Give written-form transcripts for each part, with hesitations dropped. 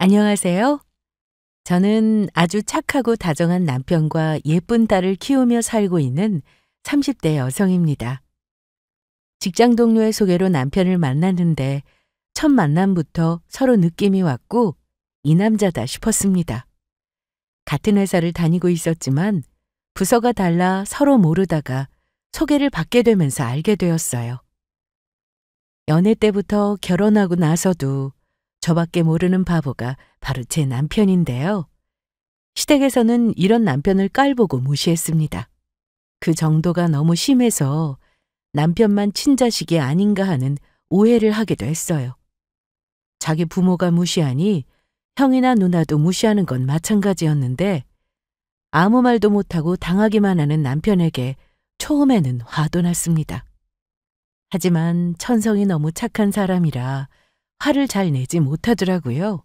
안녕하세요. 저는 아주 착하고 다정한 남편과 예쁜 딸을 키우며 살고 있는 30대 여성입니다. 직장 동료의 소개로 남편을 만났는데 첫 만남부터 서로 느낌이 왔고 이 남자다 싶었습니다. 같은 회사를 다니고 있었지만 부서가 달라 서로 모르다가 소개를 받게 되면서 알게 되었어요. 연애 때부터 결혼하고 나서도 저밖에 모르는 바보가 바로 제 남편인데요. 시댁에서는 이런 남편을 깔보고 무시했습니다. 그 정도가 너무 심해서 남편만 친자식이 아닌가 하는 오해를 하기도 했어요. 자기 부모가 무시하니 형이나 누나도 무시하는 건 마찬가지였는데 아무 말도 못하고 당하기만 하는 남편에게 처음에는 화도 났습니다. 하지만 천성이 너무 착한 사람이라 화를 잘 내지 못하더라고요.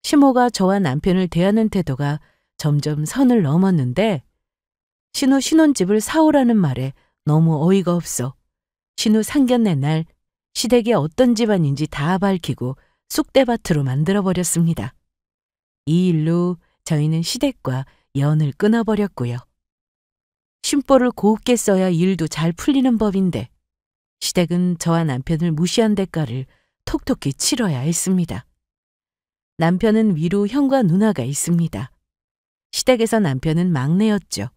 시모가 저와 남편을 대하는 태도가 점점 선을 넘었는데 신우 신혼집을 사오라는 말에 너무 어이가 없어 신우 상견례 날 시댁이 어떤 집안인지 다 밝히고 쑥대밭으로 만들어버렸습니다. 이 일로 저희는 시댁과 연을 끊어버렸고요. 심보를 곱게 써야 일도 잘 풀리는 법인데 시댁은 저와 남편을 무시한 대가를 톡톡히 치러야 했습니다. 남편은 위로 형과 누나가 있습니다. 시댁에서 남편은 막내였죠.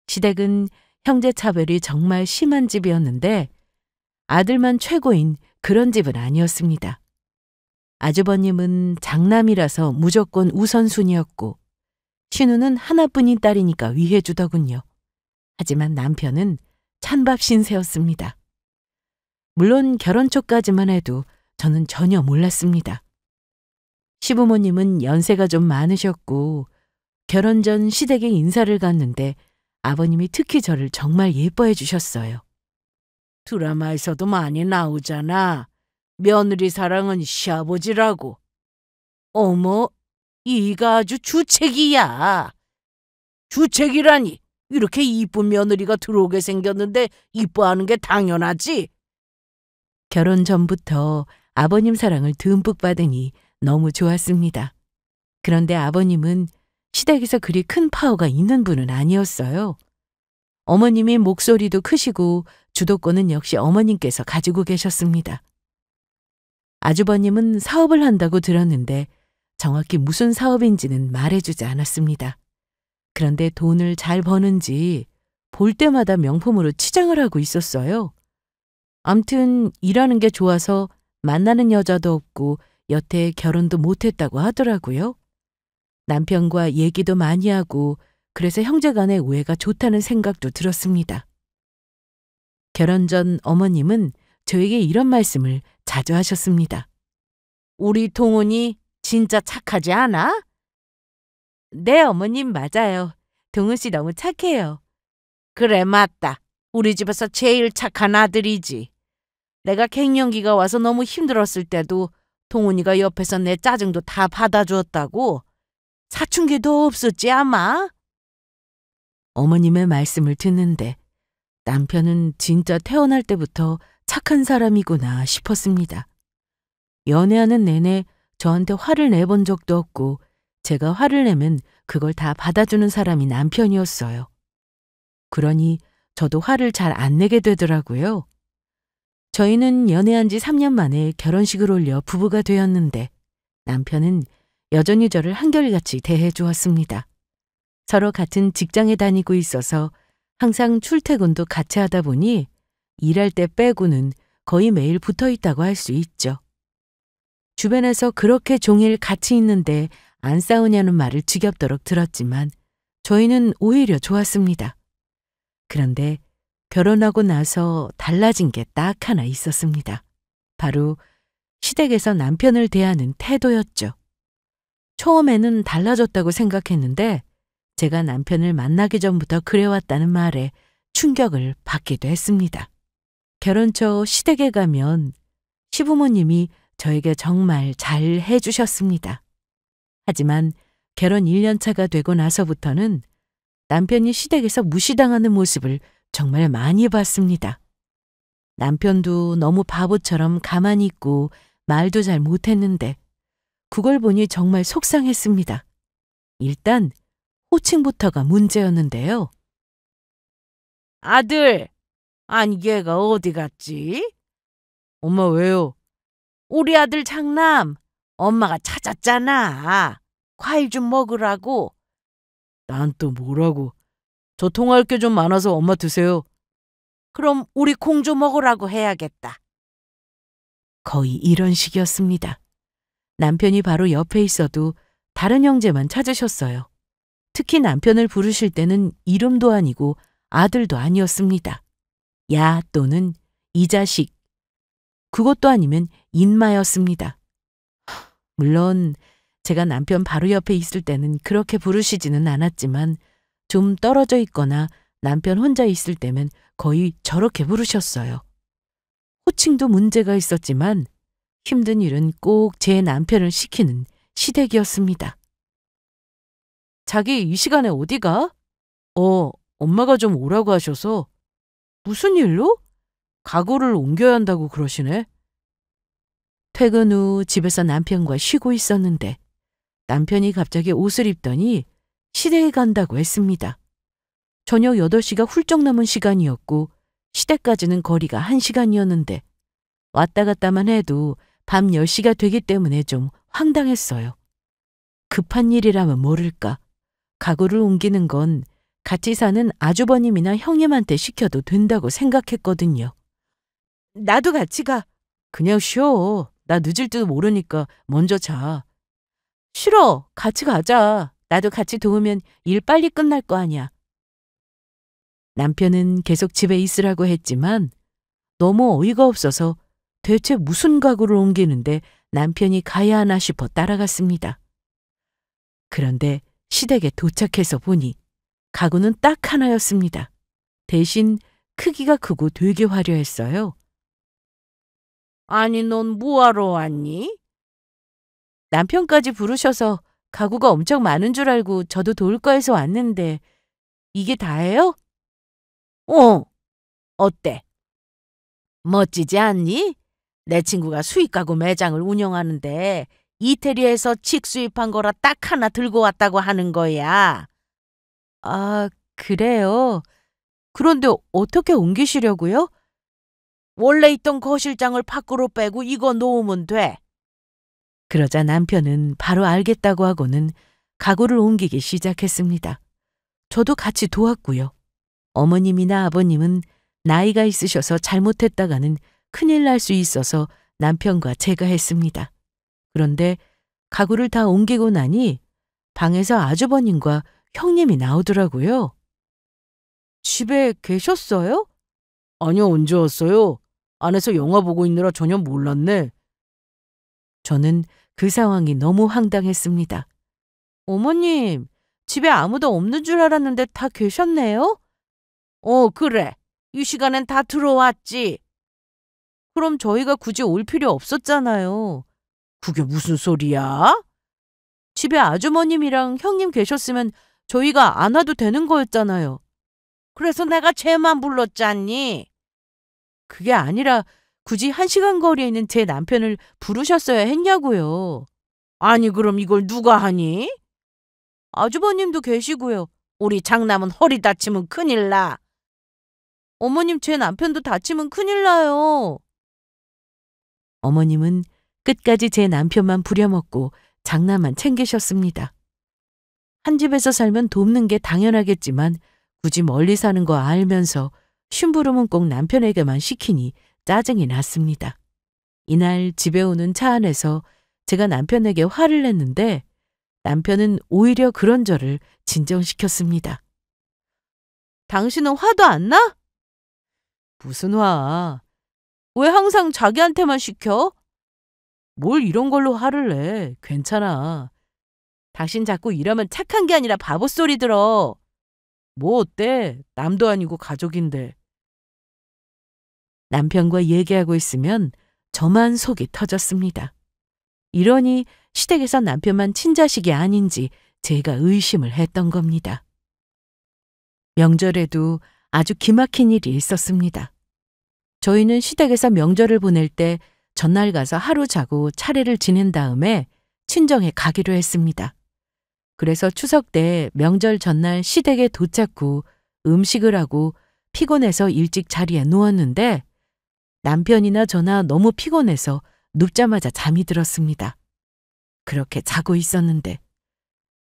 시댁은 형제 차별이 정말 심한 집이었는데 아들만 최고인 그런 집은 아니었습니다. 아주버님은 장남이라서 무조건 우선순위였고 신우는 하나뿐인 딸이니까 위해주더군요. 하지만 남편은 찬밥 신세였습니다. 물론 결혼 초까지만 해도 저는 전혀 몰랐습니다. 시부모님은 연세가 좀 많으셨고 결혼 전 시댁에 인사를 갔는데 아버님이 특히 저를 정말 예뻐해 주셨어요. 드라마에서도 많이 나오잖아. 며느리 사랑은 시아버지라고. 어머, 이가 아주 주책이야. 주책이라니. 이렇게 이쁜 며느리가 들어오게 생겼는데 이뻐하는 게 당연하지. 결혼 전부터 아버님 사랑을 듬뿍 받으니 너무 좋았습니다. 그런데 아버님은 시댁에서 그리 큰 파워가 있는 분은 아니었어요. 어머님이 목소리도 크시고 주도권은 역시 어머님께서 가지고 계셨습니다. 아주버님은 사업을 한다고 들었는데 정확히 무슨 사업인지는 말해주지 않았습니다. 그런데 돈을 잘 버는지 볼 때마다 명품으로 치장을 하고 있었어요. 암튼 일하는 게 좋아서 만나는 여자도 없고 여태 결혼도 못했다고 하더라고요. 남편과 얘기도 많이 하고 그래서 형제간의 우애가 좋다는 생각도 들었습니다. 결혼 전 어머님은 저에게 이런 말씀을 자주 하셨습니다. 우리 동훈이 진짜 착하지 않아? 네, 어머님 맞아요. 동훈 씨 너무 착해요. 그래, 맞다. 우리 집에서 제일 착한 아들이지. 내가 갱년기가 와서 너무 힘들었을 때도 동훈이가 옆에서 내 짜증도 다 받아주었다고. 사춘기도 없었지 아마? 어머님의 말씀을 듣는데 남편은 진짜 태어날 때부터 착한 사람이구나 싶었습니다. 연애하는 내내 저한테 화를 내본 적도 없고 제가 화를 내면 그걸 다 받아주는 사람이 남편이었어요. 그러니 저도 화를 잘 안 내게 되더라고요. 저희는 연애한 지 3년 만에 결혼식을 올려 부부가 되었는데 남편은 여전히 저를 한결같이 대해 주었습니다. 서로 같은 직장에 다니고 있어서 항상 출퇴근도 같이 하다 보니 일할 때 빼고는 거의 매일 붙어 있다고 할 수 있죠. 주변에서 그렇게 종일 같이 있는데 안 싸우냐는 말을 지겹도록 들었지만 저희는 오히려 좋았습니다. 그런데 결혼하고 나서 달라진 게 딱 하나 있었습니다. 바로 시댁에서 남편을 대하는 태도였죠. 처음에는 달라졌다고 생각했는데 제가 남편을 만나기 전부터 그래왔다는 말에 충격을 받기도 했습니다. 결혼 초 시댁에 가면 시부모님이 저에게 정말 잘 해주셨습니다. 하지만 결혼 1년 차가 되고 나서부터는 남편이 시댁에서 무시당하는 모습을 정말 많이 봤습니다. 남편도 너무 바보처럼 가만히 있고 말도 잘 못했는데 그걸 보니 정말 속상했습니다. 일단 호칭부터가 문제였는데요. 아들, 아니 얘가 어디 갔지? 엄마 왜요? 우리 아들 장남, 엄마가 찾았잖아. 과일 좀 먹으라고. 난 또 뭐라고. 저 통화할 게 좀 많아서 엄마 드세요. 그럼 우리 공주 먹으라고 해야겠다. 거의 이런 식이었습니다. 남편이 바로 옆에 있어도 다른 형제만 찾으셨어요. 특히 남편을 부르실 때는 이름도 아니고 아들도 아니었습니다. 야 또는 이 자식. 그것도 아니면 인마였습니다. 물론 제가 남편 바로 옆에 있을 때는 그렇게 부르시지는 않았지만 좀 떨어져 있거나 남편 혼자 있을 때면 거의 저렇게 부르셨어요. 호칭도 문제가 있었지만 힘든 일은 꼭 제 남편을 시키는 시댁이었습니다. 자기 이 시간에 어디 가? 엄마가 좀 오라고 하셔서. 무슨 일로? 가구를 옮겨야 한다고 그러시네. 퇴근 후 집에서 남편과 쉬고 있었는데 남편이 갑자기 옷을 입더니 시댁에 간다고 했습니다. 저녁 8시가 훌쩍 넘은 시간이었고 시댁까지는 거리가 1시간이었는데 왔다 갔다만 해도 밤 10시가 되기 때문에 좀 황당했어요. 급한 일이라면 모를까. 가구를 옮기는 건 같이 사는 아주버님이나 형님한테 시켜도 된다고 생각했거든요. 나도 같이 가. 그냥 쉬어. 나 늦을지도 모르니까 먼저 자. 싫어. 같이 가자. 나도 같이 도우면 일 빨리 끝날 거 아니야. 남편은 계속 집에 있으라고 했지만 너무 어이가 없어서 대체 무슨 가구를 옮기는데 남편이 가야 하나 싶어 따라갔습니다. 그런데 시댁에 도착해서 보니 가구는 딱 하나였습니다. 대신 크기가 크고 되게 화려했어요. 아니 넌 뭐하러 왔니? 남편까지 부르셔서 가구가 엄청 많은 줄 알고 저도 도울 거 해서 왔는데 이게 다예요? 어때? 멋지지 않니? 내 친구가 수입가구 매장을 운영하는데 이태리에서 직수입한 거라 딱 하나 들고 왔다고 하는 거야. 아, 그래요? 그런데 어떻게 옮기시려고요? 원래 있던 거실장을 밖으로 빼고 이거 놓으면 돼. 그러자 남편은 바로 알겠다고 하고는 가구를 옮기기 시작했습니다. 저도 같이 도왔고요. 어머님이나 아버님은 나이가 있으셔서 잘못했다가는 큰일 날 수 있어서 남편과 제가 했습니다. 그런데 가구를 다 옮기고 나니 방에서 아주버님과 형님이 나오더라고요. 집에 계셨어요? 아니요, 언제 왔어요? 안에서 영화 보고 있느라 전혀 몰랐네. 저는 그 상황이 너무 황당했습니다. 어머님, 집에 아무도 없는 줄 알았는데 다 계셨네요? 그래. 이 시간엔 다 들어왔지. 그럼 저희가 굳이 올 필요 없었잖아요. 그게 무슨 소리야? 집에 아주머님이랑 형님 계셨으면 저희가 안 와도 되는 거였잖아요. 그래서 내가 쟤만 불렀잖니. 그게 아니라 굳이 1시간 거리에 있는 제 남편을 부르셨어야 했냐고요. 아니 그럼 이걸 누가 하니? 아주버님도 계시고요. 우리 장남은 허리 다치면 큰일 나. 어머님 제 남편도 다치면 큰일 나요. 어머님은 끝까지 제 남편만 부려먹고 장남만 챙기셨습니다. 한 집에서 살면 돕는 게 당연하겠지만 굳이 멀리 사는 거 알면서 심부름은 꼭 남편에게만 시키니 짜증이 났습니다. 이날 집에 오는 차 안에서 제가 남편에게 화를 냈는데 남편은 오히려 그런 저를 진정시켰습니다. 당신은 화도 안 나? 무슨 화? 왜 항상 자기한테만 시켜? 뭘 이런 걸로 화를 내? 괜찮아. 당신 자꾸 이러면 착한 게 아니라 바보 소리 들어. 뭐 어때? 남도 아니고 가족인데. 남편과 얘기하고 있으면 저만 속이 터졌습니다. 이러니 시댁에서 남편만 친자식이 아닌지 제가 의심을 했던 겁니다. 명절에도 아주 기막힌 일이 있었습니다. 저희는 시댁에서 명절을 보낼 때 전날 가서 하루 자고 차례를 지낸 다음에 친정에 가기로 했습니다. 그래서 추석 때 명절 전날 시댁에 도착 후 음식을 하고 피곤해서 일찍 자리에 누웠는데 남편이나 저나 너무 피곤해서 눕자마자 잠이 들었습니다. 그렇게 자고 있었는데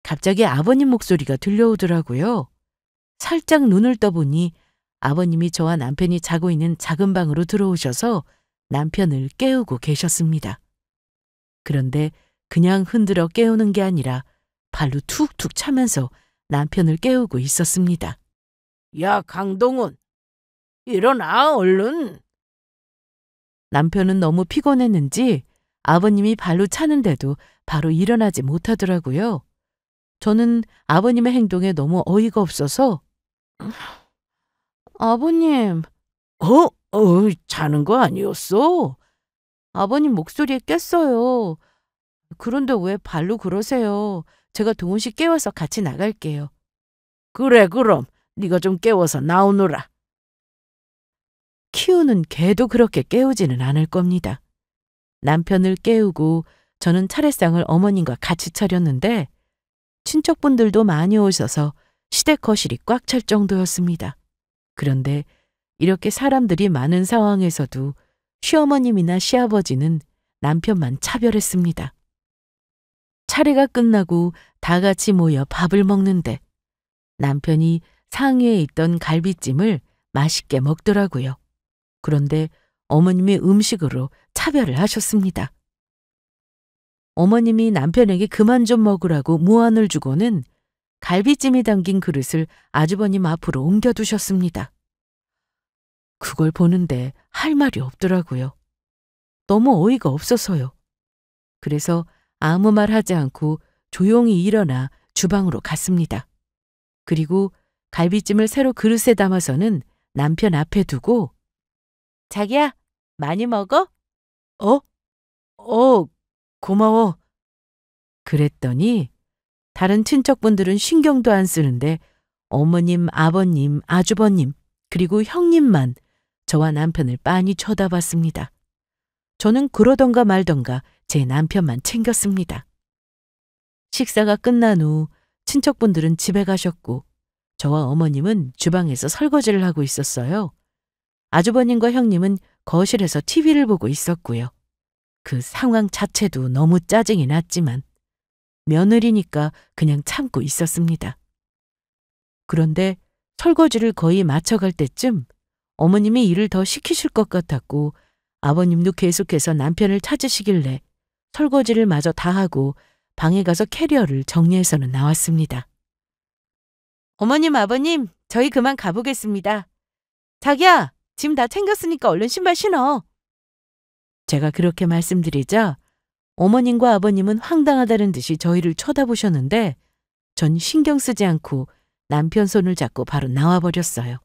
갑자기 아버님 목소리가 들려오더라고요. 살짝 눈을 떠보니 아버님이 저와 남편이 자고 있는 작은 방으로 들어오셔서 남편을 깨우고 계셨습니다. 그런데 그냥 흔들어 깨우는 게 아니라 발로 툭툭 차면서 남편을 깨우고 있었습니다. 야, 강동훈, 일어나, 얼른. 남편은 너무 피곤했는지 아버님이 발로 차는데도 바로 일어나지 못하더라고요. 저는 아버님의 행동에 너무 어이가 없어서 아버님, 자는 거 아니었어? 아버님 목소리에 깼어요. 그런데 왜 발로 그러세요? 제가 동훈 씨 깨워서 같이 나갈게요. 그래, 그럼 네가 좀 깨워서 나오너라. 키우는 개도 그렇게 깨우지는 않을 겁니다. 남편을 깨우고 저는 차례상을 어머님과 같이 차렸는데 친척분들도 많이 오셔서 시댁 거실이 꽉 찰 정도였습니다. 그런데 이렇게 사람들이 많은 상황에서도 시어머님이나 시아버지는 남편만 차별했습니다. 차례가 끝나고 다 같이 모여 밥을 먹는데 남편이 상위에 있던 갈비찜을 맛있게 먹더라고요. 그런데 어머님이 음식으로 차별을 하셨습니다. 어머님이 남편에게 그만 좀 먹으라고 무안을 주고는 갈비찜이 담긴 그릇을 아주버님 앞으로 옮겨두셨습니다. 그걸 보는데 할 말이 없더라고요. 너무 어이가 없어서요. 그래서 아무 말 하지 않고 조용히 일어나 주방으로 갔습니다. 그리고 갈비찜을 새로 그릇에 담아서는 남편 앞에 두고 자기야, 많이 먹어? 고마워. 그랬더니 다른 친척분들은 신경도 안 쓰는데 어머님, 아버님, 아주버님, 그리고 형님만 저와 남편을 빤히 쳐다봤습니다. 저는 그러던가 말던가 제 남편만 챙겼습니다. 식사가 끝난 후 친척분들은 집에 가셨고 저와 어머님은 주방에서 설거지를 하고 있었어요. 아주버님과 형님은 거실에서 TV를 보고 있었고요. 그 상황 자체도 너무 짜증이 났지만 며느리니까 그냥 참고 있었습니다. 그런데 설거지를 거의 마쳐갈 때쯤 어머님이 일을 더 시키실 것 같았고 아버님도 계속해서 남편을 찾으시길래 설거지를 마저 다 하고 방에 가서 캐리어를 정리해서는 나왔습니다. 어머님, 아버님, 저희 그만 가보겠습니다. 자기야, 짐 다 챙겼으니까 얼른 신발 신어. 제가 그렇게 말씀드리자 어머님과 아버님은 황당하다는 듯이 저희를 쳐다보셨는데 전 신경 쓰지 않고 남편 손을 잡고 바로 나와버렸어요.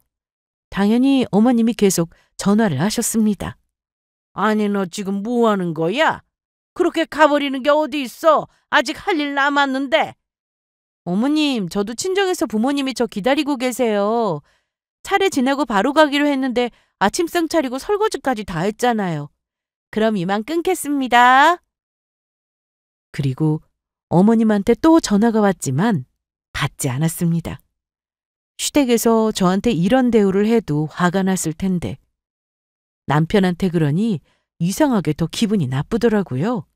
당연히 어머님이 계속 전화를 하셨습니다. 아니, 너 지금 뭐 하는 거야? 그렇게 가버리는 게 어디 있어? 아직 할 일 남았는데. 어머님, 저도 친정에서 부모님이 저 기다리고 계세요. 차례 지내고 바로 가기로 했는데 아침상 차리고 설거지까지 다 했잖아요. 그럼 이만 끊겠습니다. 그리고 어머님한테 또 전화가 왔지만 받지 않았습니다. 시댁에서 저한테 이런 대우를 해도 화가 났을 텐데 남편한테 그러니 이상하게 더 기분이 나쁘더라고요.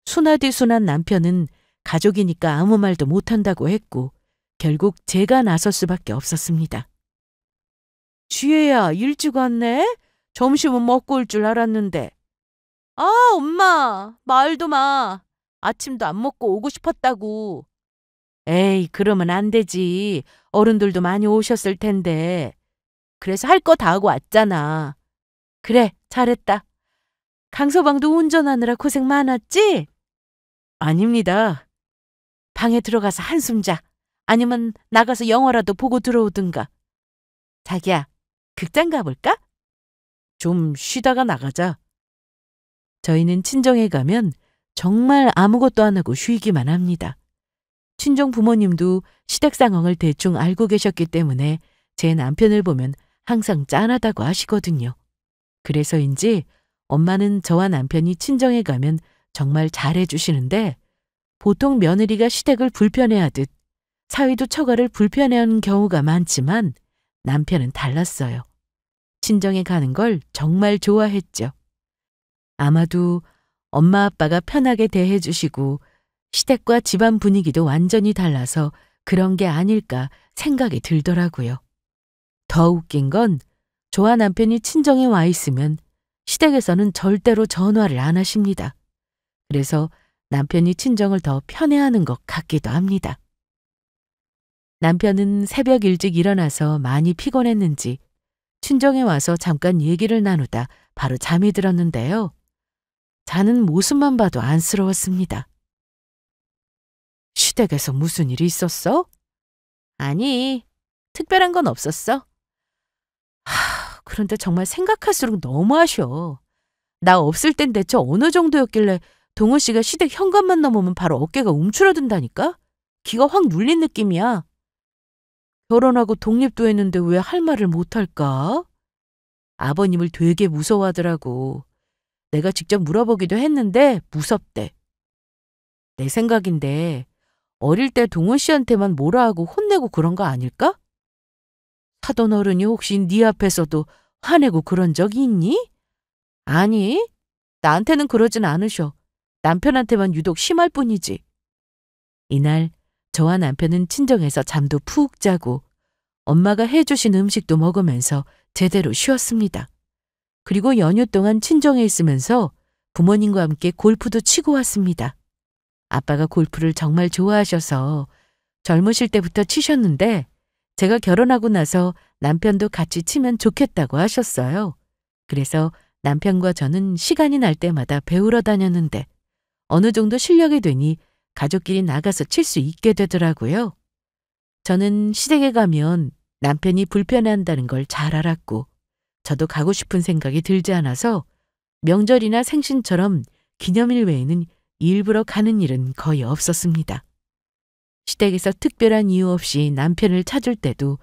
순하디 순한 남편은 가족이니까 아무 말도 못한다고 했고 결국 제가 나설 수밖에 없었습니다. 지혜야, 일찍 왔네? 점심은 먹고 올 줄 알았는데. 아, 엄마, 말도 마. 아침도 안 먹고 오고 싶었다고. 에이, 그러면 안 되지. 어른들도 많이 오셨을 텐데. 그래서 할 거 다 하고 왔잖아. 그래, 잘했다. 강서방도 운전하느라 고생 많았지? 아닙니다. 방에 들어가서 한숨 자. 아니면 나가서 영화라도 보고 들어오든가. 자기야, 극장 가볼까? 좀 쉬다가 나가자. 저희는 친정에 가면 정말 아무것도 안 하고 쉬기만 합니다. 친정 부모님도 시댁 상황을 대충 알고 계셨기 때문에 제 남편을 보면 항상 짠하다고 하시거든요. 그래서인지 엄마는 저와 남편이 친정에 가면 정말 잘해주시는데 보통 며느리가 시댁을 불편해하듯 사위도 처가를 불편해하는 경우가 많지만 남편은 달랐어요. 친정에 가는 걸 정말 좋아했죠. 아마도 엄마 아빠가 편하게 대해주시고 시댁과 집안 분위기도 완전히 달라서 그런 게 아닐까 생각이 들더라고요. 더 웃긴 건 저와 남편이 친정에 와 있으면 시댁에서는 절대로 전화를 안 하십니다. 그래서 남편이 친정을 더 편해하는 것 같기도 합니다. 남편은 새벽 일찍 일어나서 많이 피곤했는지 친정에 와서 잠깐 얘기를 나누다 바로 잠이 들었는데요. 자는 모습만 봐도 안쓰러웠습니다. 시댁에서 무슨 일이 있었어? 아니, 특별한 건 없었어. 그런데 정말 생각할수록 너무 아쉬워. 나 없을 땐 대체 어느 정도였길래 동훈 씨가 시댁 현관만 넘으면 바로 어깨가 움츠러든다니까? 기가 확 눌린 느낌이야. 결혼하고 독립도 했는데 왜 할 말을 못할까? 아버님을 되게 무서워하더라고. 내가 직접 물어보기도 했는데 무섭대. 내 생각인데 어릴 때 동훈 씨한테만 뭐라 하고 혼내고 그런 거 아닐까? 사돈 어른이 혹시 네 앞에서도 화내고 그런 적이 있니? 아니, 나한테는 그러진 않으셔. 남편한테만 유독 심할 뿐이지. 이날 저와 남편은 친정에서 잠도 푹 자고 엄마가 해주신 음식도 먹으면서 제대로 쉬었습니다. 그리고 연휴 동안 친정에 있으면서 부모님과 함께 골프도 치고 왔습니다. 아빠가 골프를 정말 좋아하셔서 젊으실 때부터 치셨는데 제가 결혼하고 나서 남편도 같이 치면 좋겠다고 하셨어요. 그래서 남편과 저는 시간이 날 때마다 배우러 다녔는데 어느 정도 실력이 되니 가족끼리 나가서 칠 수 있게 되더라고요. 저는 시댁에 가면 남편이 불편해한다는 걸 잘 알았고 저도 가고 싶은 생각이 들지 않아서 명절이나 생신처럼 기념일 외에는 일부러 가는 일은 거의 없었습니다. 시댁에서 특별한 이유 없이 남편을 찾을 때도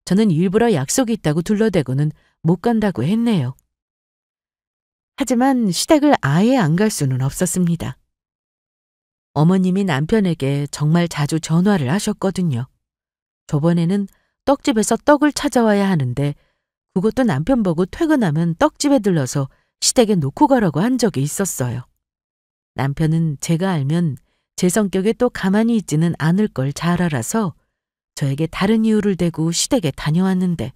저는 일부러 약속이 있다고 둘러대고는 못 간다고 했네요. 하지만 시댁을 아예 안 갈 수는 없었습니다. 어머님이 남편에게 정말 자주 전화를 하셨거든요. 저번에는 떡집에서 떡을 찾아와야 하는데 그것도 남편 보고 퇴근하면 떡집에 들러서 시댁에 놓고 가라고 한 적이 있었어요. 남편은 제가 알면 제 성격에 또 가만히 있지는 않을 걸 잘 알아서 저에게 다른 이유를 대고 시댁에 다녀왔는데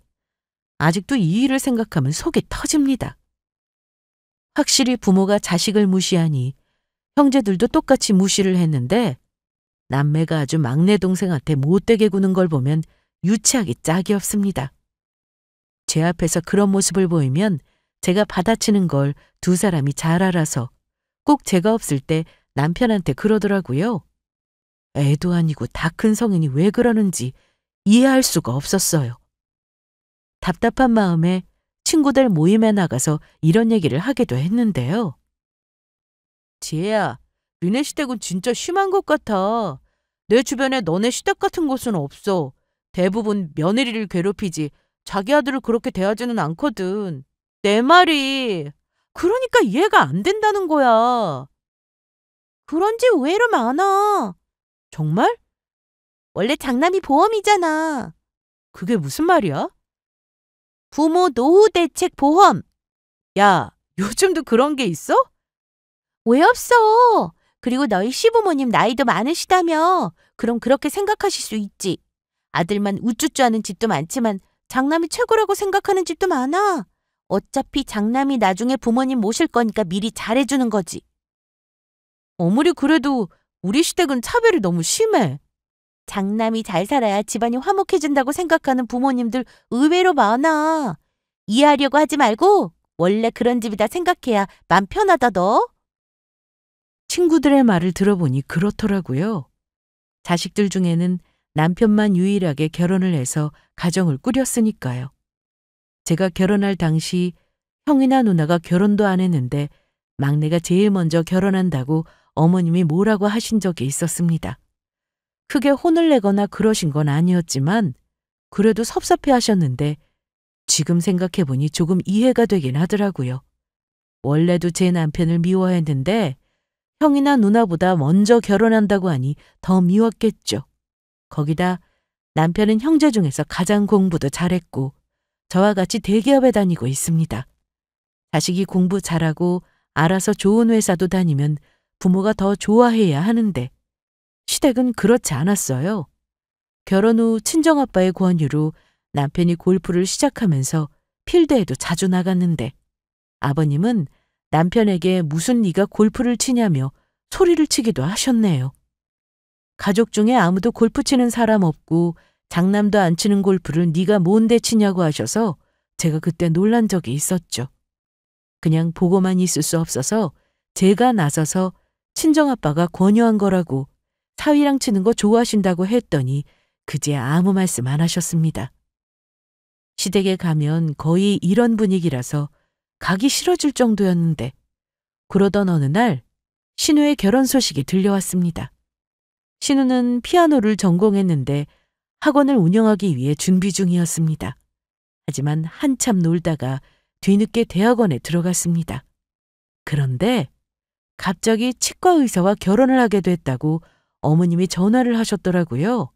아직도 이 일을 생각하면 속이 터집니다. 확실히 부모가 자식을 무시하니 형제들도 똑같이 무시를 했는데 남매가 아주 막내 동생한테 못되게 구는 걸 보면 유치하기 짝이 없습니다. 제 앞에서 그런 모습을 보이면 제가 받아치는 걸 두 사람이 잘 알아서 꼭 제가 없을 때 남편한테 그러더라고요. 애도 아니고 다 큰 성인이 왜 그러는지 이해할 수가 없었어요. 답답한 마음에 친구들 모임에 나가서 이런 얘기를 하기도 했는데요. 지혜야, 너네 시댁은 진짜 심한 것 같아. 내 주변에 너네 시댁 같은 곳은 없어. 대부분 며느리를 괴롭히지 자기 아들을 그렇게 대하지는 않거든. 내 말이. 그러니까 이해가 안 된다는 거야. 그런 집 의외로 많아. 정말? 원래 장남이 보험이잖아. 그게 무슨 말이야? 부모 노후 대책 보험. 야, 요즘도 그런 게 있어? 왜 없어? 그리고 너희 시부모님 나이도 많으시다며. 그럼 그렇게 생각하실 수 있지. 아들만 우쭈쭈 하는 집도 많지만 장남이 최고라고 생각하는 집도 많아. 어차피 장남이 나중에 부모님 모실 거니까 미리 잘해주는 거지. 아무리 그래도 우리 시댁은 차별이 너무 심해. 장남이 잘 살아야 집안이 화목해진다고 생각하는 부모님들 의외로 많아. 이해하려고 하지 말고 원래 그런 집이다 생각해야 맘 편하다 너. 친구들의 말을 들어보니 그렇더라고요. 자식들 중에는 남편만 유일하게 결혼을 해서 가정을 꾸렸으니까요. 제가 결혼할 당시 형이나 누나가 결혼도 안 했는데 막내가 제일 먼저 결혼한다고 어머님이 뭐라고 하신 적이 있었습니다. 크게 혼을 내거나 그러신 건 아니었지만 그래도 섭섭해 하셨는데 지금 생각해보니 조금 이해가 되긴 하더라고요. 원래도 제 남편을 미워했는데 형이나 누나보다 먼저 결혼한다고 하니 더 미웠겠죠. 거기다 남편은 형제 중에서 가장 공부도 잘했고 저와 같이 대기업에 다니고 있습니다. 자식이 공부 잘하고 알아서 좋은 회사도 다니면 부모가 더 좋아해야 하는데 시댁은 그렇지 않았어요. 결혼 후 친정아빠의 권유로 남편이 골프를 시작하면서 필드에도 자주 나갔는데 아버님은 남편에게 무슨 네가 골프를 치냐며 소리를 치기도 하셨네요. 가족 중에 아무도 골프 치는 사람 없고 장남도 안 치는 골프를 네가 뭔데 치냐고 하셔서 제가 그때 놀란 적이 있었죠. 그냥 보고만 있을 수 없어서 제가 나서서 친정아빠가 권유한 거라고 사위랑 치는 거 좋아하신다고 했더니 그제야 아무 말씀 안 하셨습니다. 시댁에 가면 거의 이런 분위기라서 가기 싫어질 정도였는데 그러던 어느 날 신우의 결혼 소식이 들려왔습니다. 신우는 피아노를 전공했는데 학원을 운영하기 위해 준비 중이었습니다. 하지만 한참 놀다가 뒤늦게 대학원에 들어갔습니다. 그런데 갑자기 치과 의사와 결혼을 하게 됐다고 어머님이 전화를 하셨더라고요.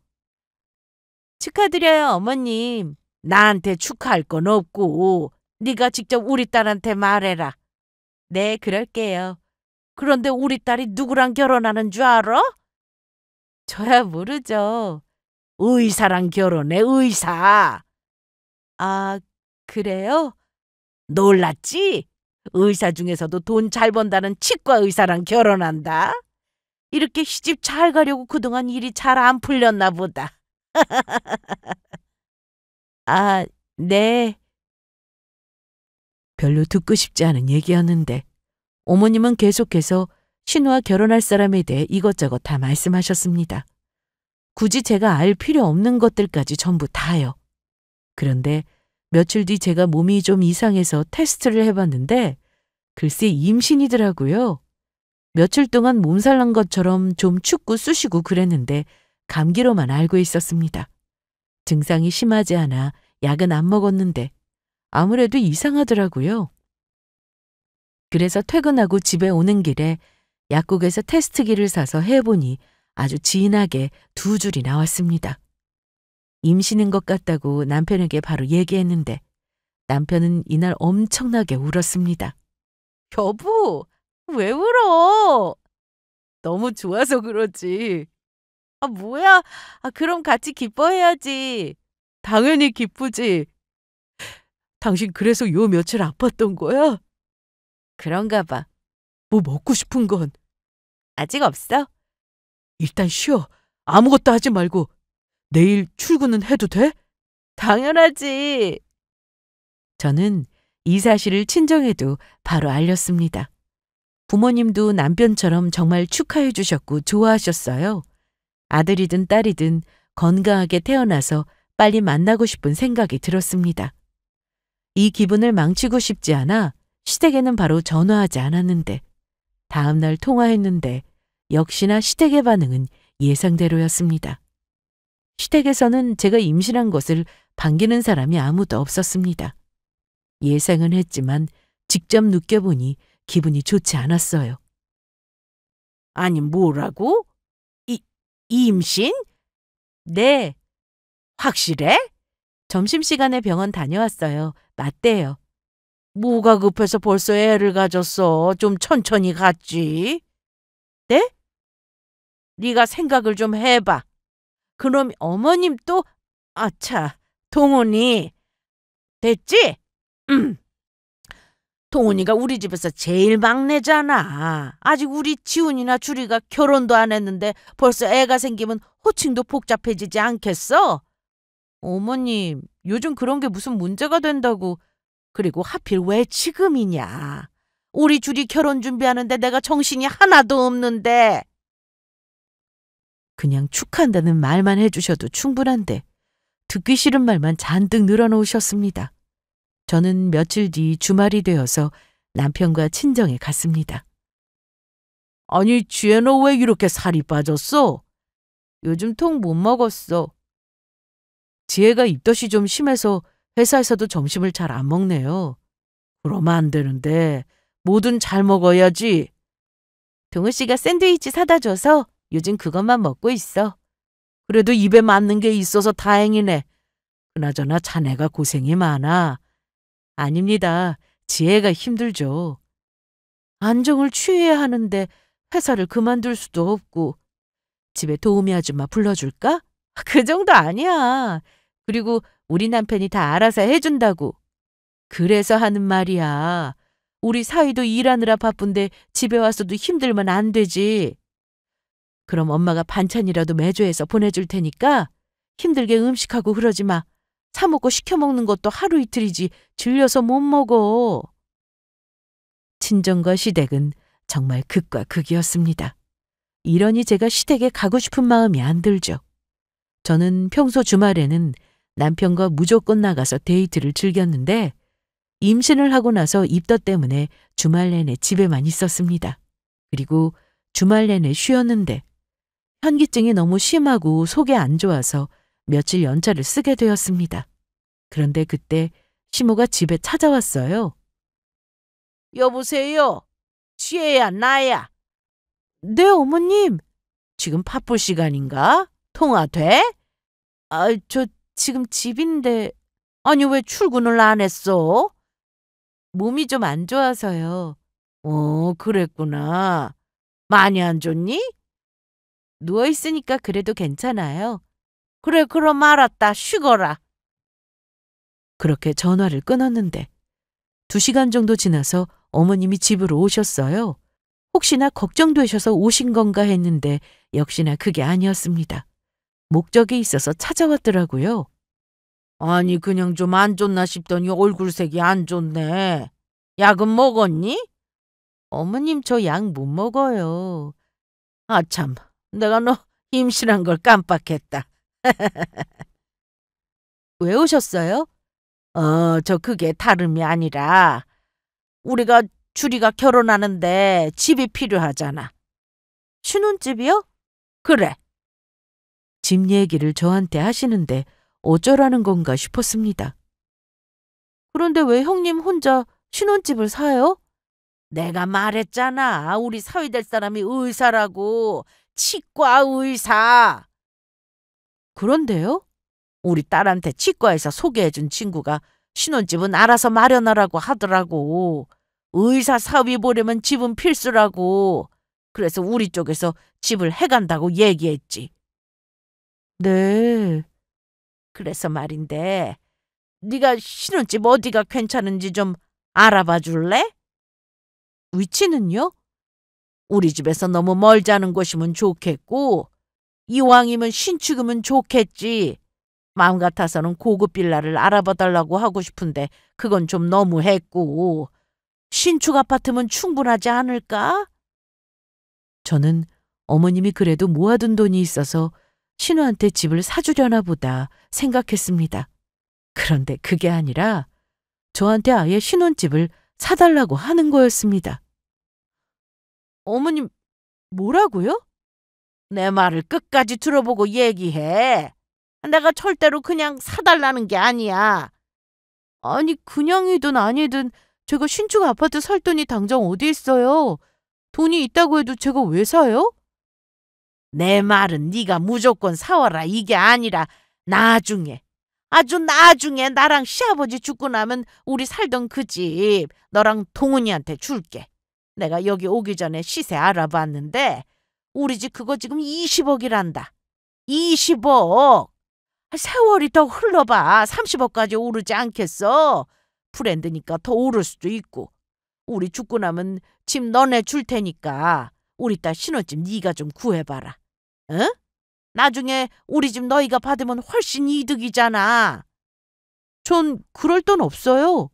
축하드려요, 어머님. 나한테 축하할 건 없고 네가 직접 우리 딸한테 말해라. 네, 그럴게요. 그런데 우리 딸이 누구랑 결혼하는 줄 알아? 저야 모르죠. 의사랑 결혼해, 의사. 아, 그래요? 놀랐지? 의사 중에서도 돈 잘 번다는 치과 의사랑 결혼한다. 이렇게 시집 잘 가려고 그동안 일이 잘 안 풀렸나 보다. 아, 네. 별로 듣고 싶지 않은 얘기였는데 어머님은 계속해서 신우와 결혼할 사람에 대해 이것저것 다 말씀하셨습니다. 굳이 제가 알 필요 없는 것들까지 전부 다요. 그런데 며칠 뒤 제가 몸이 좀 이상해서 테스트를 해봤는데 글쎄 임신이더라고요. 며칠 동안 몸살 난 것처럼 좀 춥고 쑤시고 그랬는데 감기로만 알고 있었습니다. 증상이 심하지 않아 약은 안 먹었는데 아무래도 이상하더라고요. 그래서 퇴근하고 집에 오는 길에 약국에서 테스트기를 사서 해보니 아주 진하게 2줄이 나왔습니다. 임신인 것 같다고 남편에게 바로 얘기했는데 남편은 이날 엄청나게 울었습니다. 여보, 왜 울어? 너무 좋아서 그러지. 아, 뭐야? 그럼 같이 기뻐해야지. 당연히 기쁘지. 당신 그래서 요 며칠 아팠던 거야? 그런가 봐. 뭐 먹고 싶은 건? 아직 없어? 일단 쉬어. 아무것도 하지 말고. 내일 출근은 해도 돼? 당연하지. 저는 이 사실을 친정에도 바로 알렸습니다. 부모님도 남편처럼 정말 축하해 주셨고 좋아하셨어요. 아들이든 딸이든 건강하게 태어나서 빨리 만나고 싶은 생각이 들었습니다. 이 기분을 망치고 싶지 않아 시댁에는 바로 전화하지 않았는데 다음 날 통화했는데 역시나 시댁의 반응은 예상대로였습니다. 시댁에서는 제가 임신한 것을 반기는 사람이 아무도 없었습니다. 예상은 했지만 직접 느껴보니 기분이 좋지 않았어요. 아니, 뭐라고? 임신? 네. 확실해? 점심시간에 병원 다녀왔어요. 맞대요. 뭐가 급해서 벌써 애를 가졌어? 좀 천천히 갔지. 네? 네가 생각을 좀 해봐. 그럼 어머님 또 아차, 동훈이 됐지? 동훈이가 우리 집에서 제일 막내잖아. 아직 우리 지훈이나 주리가 결혼도 안 했는데 벌써 애가 생기면 호칭도 복잡해지지 않겠어? 어머님, 요즘 그런 게 무슨 문제가 된다고. 그리고 하필 왜 지금이냐. 우리 주리 결혼 준비하는데 내가 정신이 하나도 없는데. 그냥 축하한다는 말만 해주셔도 충분한데 듣기 싫은 말만 잔뜩 늘어놓으셨습니다. 저는 며칠 뒤 주말이 되어서 남편과 친정에 갔습니다. 아니, 지혜 너 왜 이렇게 살이 빠졌어? 요즘 통 못 먹었어. 지혜가 입덧이 좀 심해서 회사에서도 점심을 잘 안 먹네요. 그러면 안 되는데 뭐든 잘 먹어야지. 동우 씨가 샌드위치 사다 줘서 요즘 그것만 먹고 있어. 그래도 입에 맞는 게 있어서 다행이네. 그나저나 자네가 고생이 많아. 아닙니다. 지혜가 힘들죠. 안정을 취해야 하는데 회사를 그만둘 수도 없고. 집에 도우미 아줌마 불러줄까? 그 정도 아니야. 그리고 우리 남편이 다 알아서 해준다고. 그래서 하는 말이야. 우리 사위도 일하느라 바쁜데 집에 와서도 힘들면 안 되지. 그럼 엄마가 반찬이라도 매주해서 보내줄 테니까 힘들게 음식하고 그러지 마. 사 먹고 시켜 먹는 것도 하루 이틀이지 질려서 못 먹어. 친정과 시댁은 정말 극과 극이었습니다. 이러니 제가 시댁에 가고 싶은 마음이 안 들죠. 저는 평소 주말에는 남편과 무조건 나가서 데이트를 즐겼는데 임신을 하고 나서 입덧 때문에 주말 내내 집에만 있었습니다. 그리고 주말 내내 쉬었는데 현기증이 너무 심하고 속이 안 좋아서 며칠 연차를 쓰게 되었습니다. 그런데 그때 시모가 집에 찾아왔어요. 여보세요? 지혜야, 나야. 네, 어머님. 지금 바쁠 시간인가? 통화 돼? 저 지금 집인데. 아니, 왜 출근을 안 했어? 몸이 좀 안 좋아서요. 그랬구나. 많이 안 좋니? 누워있으니까 그래도 괜찮아요. 그래, 그럼 알았다. 쉬거라. 그렇게 전화를 끊었는데 2시간 정도 지나서 어머님이 집으로 오셨어요. 혹시나 걱정되셔서 오신 건가 했는데 역시나 그게 아니었습니다. 목적이 있어서 찾아왔더라고요. 아니, 그냥 좀 안 좋나 싶더니 얼굴색이 안 좋네. 약은 먹었니? 어머님, 저 약 못 먹어요. 참, 내가 너 임신한 걸 깜빡했다. 왜 오셨어요? 저 그게 다름이 아니라 우리가 주리가 결혼하는데 집이 필요하잖아. 신혼집이요? 그래. 집 얘기를 저한테 하시는데 어쩌라는 건가 싶었습니다. 그런데 왜 형님 혼자 신혼집을 사요? 내가 말했잖아. 우리 사위 될 사람이 의사라고. 치과 의사. 그런데요? 우리 딸한테 치과에서 소개해준 친구가 신혼집은 알아서 마련하라고 하더라고. 의사 사위 보려면 집은 필수라고. 그래서 우리 쪽에서 집을 해간다고 얘기했지. 네. 그래서 말인데 네가 신혼집 어디가 괜찮은지 좀 알아봐 줄래? 위치는요? 우리 집에서 너무 멀지 않은 곳이면 좋겠고 이왕이면 신축이면 좋겠지. 마음 같아서는 고급 빌라를 알아봐 달라고 하고 싶은데 그건 좀 너무했고 신축 아파트면 충분하지 않을까? 저는 어머님이 그래도 모아둔 돈이 있어서 신우한테 집을 사주려나 보다 생각했습니다. 그런데 그게 아니라 저한테 아예 신혼집을 사달라고 하는 거였습니다. 어머님, 뭐라고요? 내 말을 끝까지 들어보고 얘기해. 내가 절대로 그냥 사달라는 게 아니야. 아니, 그냥이든 아니든 제가 신축 아파트 살 돈이 당장 어디 있어요? 돈이 있다고 해도 제가 왜 사요? 내 말은 네가 무조건 사와라 이게 아니라 나중에, 아주 나중에 나랑 시아버지 죽고 나면 우리 살던 그 집 너랑 동훈이한테 줄게. 내가 여기 오기 전에 시세 알아봤는데 우리 집 그거 지금 20억이란다. 20억! 세월이 더 흘러봐. 30억까지 오르지 않겠어? 브랜드니까 더 오를 수도 있고. 우리 죽고 나면 집 너네 줄 테니까 우리 딸 신혼집 네가 좀 구해봐라. 응? 나중에 우리 집 너희가 받으면 훨씬 이득이잖아. 전 그럴 돈 없어요.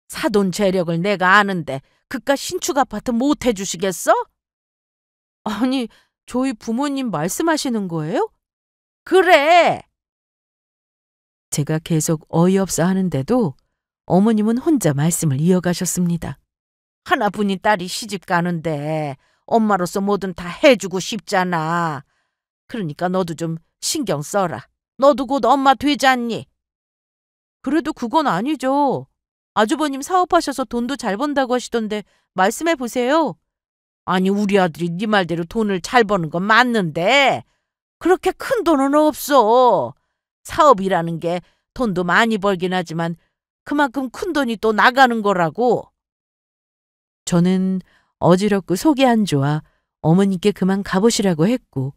사돈 재력을 내가 아는데 그깟 신축 아파트 못 해주시겠어? 아니, 저희 부모님 말씀하시는 거예요? 그래. 제가 계속 어이없어 하는데도 어머님은 혼자 말씀을 이어가셨습니다. 하나뿐인 딸이 시집 가는데 엄마로서 뭐든 다 해주고 싶잖아. 그러니까 너도 좀 신경 써라. 너도 곧 엄마 되잖니. 그래도 그건 아니죠. 아주버님 사업하셔서 돈도 잘 번다고 하시던데 말씀해 보세요. 아니 우리 아들이 네 말대로 돈을 잘 버는 건 맞는데 그렇게 큰 돈은 없어. 사업이라는 게 돈도 많이 벌긴 하지만 그만큼 큰 돈이 또 나가는 거라고. 저는 어지럽고 속이 안 좋아 어머니께 그만 가보시라고 했고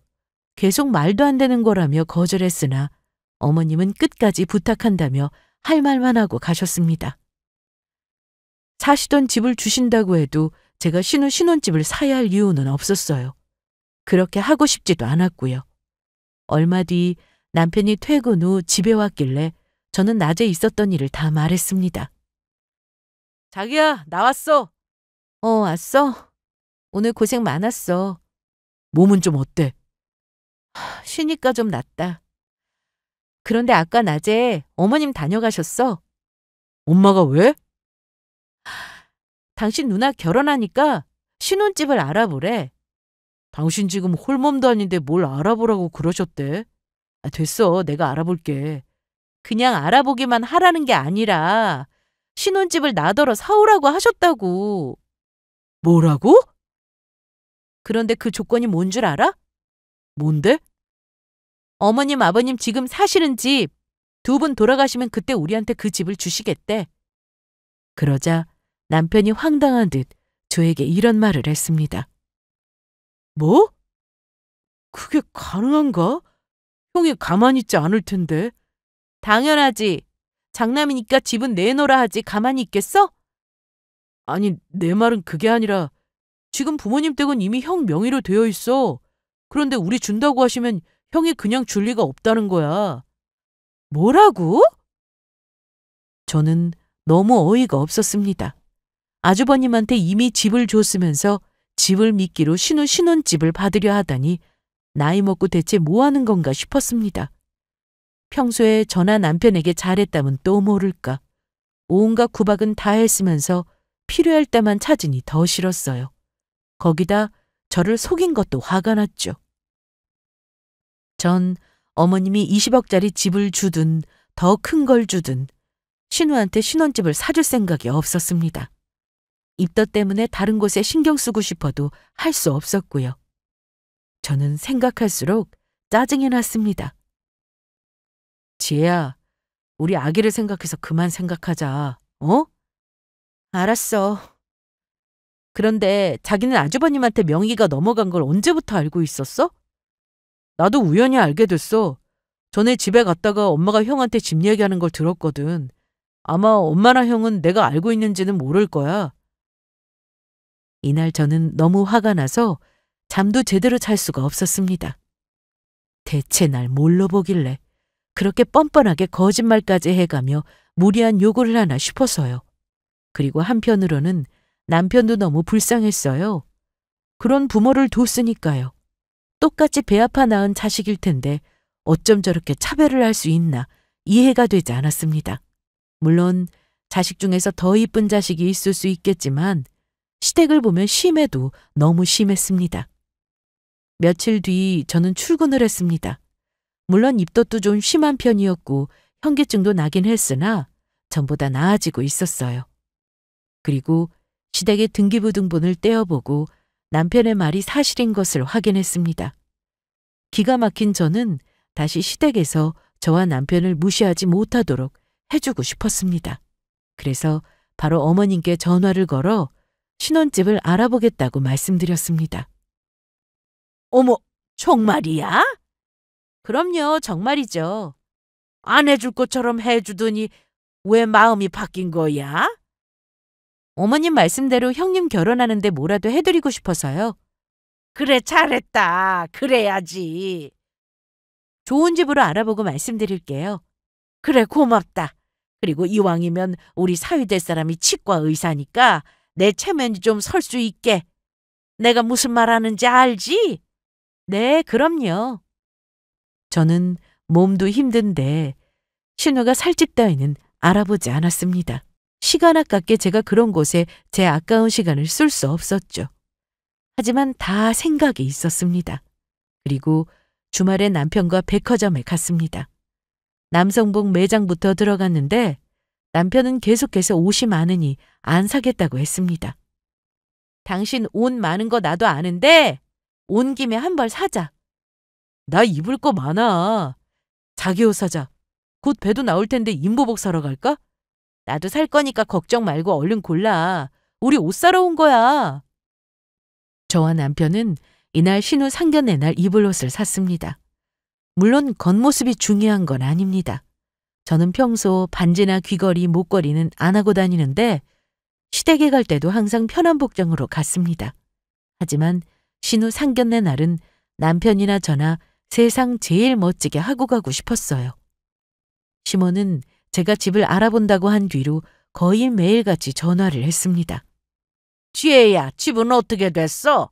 계속 말도 안 되는 거라며 거절했으나 어머님은 끝까지 부탁한다며 할 말만 하고 가셨습니다. 사시던 집을 주신다고 해도 제가 신혼집을 사야 할 이유는 없었어요. 그렇게 하고 싶지도 않았고요. 얼마 뒤 남편이 퇴근 후 집에 왔길래 저는 낮에 있었던 일을 다 말했습니다. 자기야, 나왔어. 왔어? 오늘 고생 많았어. 몸은 좀 어때? 쉬니까 좀 낫다. 그런데 아까 낮에 어머님 다녀가셨어. 엄마가 왜? 당신 누나 결혼하니까 신혼집을 알아보래. 당신 지금 홀몸도 아닌데 뭘 알아보라고 그러셨대? 됐어. 내가 알아볼게. 그냥 알아보기만 하라는 게 아니라 신혼집을 나더러 사오라고 하셨다고. 뭐라고? 그런데 그 조건이 뭔 줄 알아? 뭔데? 어머님, 아버님 지금 사시는 집 두 분 돌아가시면 그때 우리한테 그 집을 주시겠대. 그러자 남편이 황당한 듯 저에게 이런 말을 했습니다. 뭐? 그게 가능한가? 형이 가만히 있지 않을 텐데. 당연하지. 장남이니까 집은 내놓으라 하지 가만히 있겠어? 아니, 내 말은 그게 아니라 지금 부모님 댁은 이미 형 명의로 되어 있어. 그런데 우리 준다고 하시면 형이 그냥 줄 리가 없다는 거야. 뭐라고? 저는 너무 어이가 없었습니다. 아주버님한테 이미 집을 줬으면서 집을 미끼로 신혼집을 받으려 하다니 나이 먹고 대체 뭐 하는 건가 싶었습니다. 평소에 저나 남편에게 잘했다면 또 모를까. 온갖 구박은 다 했으면서 필요할 때만 찾으니 더 싫었어요. 거기다 저를 속인 것도 화가 났죠. 전 어머님이 20억짜리 집을 주든 더 큰 걸 주든 신우한테 신혼집을 사줄 생각이 없었습니다. 입덧 때문에 다른 곳에 신경 쓰고 싶어도 할 수 없었고요. 저는 생각할수록 짜증이 났습니다. 지혜야, 우리 아기를 생각해서 그만 생각하자. 어? 알았어. 그런데 자기는 아주버님한테 명의가 넘어간 걸 언제부터 알고 있었어? 나도 우연히 알게 됐어. 전에 집에 갔다가 엄마가 형한테 집 얘기하는 걸 들었거든. 아마 엄마나 형은 내가 알고 있는지는 모를 거야. 이날 저는 너무 화가 나서 잠도 제대로 잘 수가 없었습니다. 대체 날 뭘로 보길래 그렇게 뻔뻔하게 거짓말까지 해가며 무리한 요구를 하나 싶어서요. 그리고 한편으로는 남편도 너무 불쌍했어요. 그런 부모를 뒀으니까요. 똑같이 배 아파 낳은 자식일 텐데 어쩜 저렇게 차별을 할 수 있나 이해가 되지 않았습니다. 물론 자식 중에서 더 이쁜 자식이 있을 수 있겠지만 시댁을 보면 심해도 너무 심했습니다. 며칠 뒤 저는 출근을 했습니다. 물론 입덧도 좀 심한 편이었고 현기증도 나긴 했으나 전보다 나아지고 있었어요. 그리고 시댁의 등기부등본을 떼어보고 남편의 말이 사실인 것을 확인했습니다. 기가 막힌 저는 다시 시댁에서 저와 남편을 무시하지 못하도록 해주고 싶었습니다. 그래서 바로 어머님께 전화를 걸어 신혼집을 알아보겠다고 말씀드렸습니다. 어머, 정말이야? 그럼요, 정말이죠. 안 해줄 것처럼 해주더니 왜 마음이 바뀐 거야? 어머님 말씀대로 형님 결혼하는데 뭐라도 해드리고 싶어서요. 그래, 잘했다. 그래야지. 좋은 집으로 알아보고 말씀드릴게요. 그래, 고맙다. 그리고 이왕이면 우리 사위 될 사람이 치과 의사니까 내 체면이 좀 설 수 있게. 내가 무슨 말 하는지 알지? 네, 그럼요. 저는 몸도 힘든데 신우가 살 집 따위는 알아보지 않았습니다. 시간 아깝게 제가 그런 곳에 제 아까운 시간을 쓸 수 없었죠. 하지만 다 생각이 있었습니다. 그리고 주말에 남편과 백화점에 갔습니다. 남성복 매장부터 들어갔는데 남편은 계속해서 옷이 많으니 안 사겠다고 했습니다. 당신 옷 많은 거 나도 아는데 온 김에 한 벌 사자. 나 입을 거 많아. 자기 옷 사자. 곧 배도 나올 텐데 인보복 사러 갈까? 나도 살 거니까 걱정 말고 얼른 골라. 우리 옷 사러 온 거야. 저와 남편은 이날 신우 상견례 날 입을 옷을 샀습니다. 물론 겉모습이 중요한 건 아닙니다. 저는 평소 반지나 귀걸이, 목걸이는 안 하고 다니는데 시댁에 갈 때도 항상 편한 복장으로 갔습니다. 하지만 신우 상견례 날은 남편이나 저나 세상 제일 멋지게 하고 가고 싶었어요. 시모는 제가 집을 알아본다고 한 뒤로 거의 매일같이 전화를 했습니다. 지혜야, 집은 어떻게 됐어?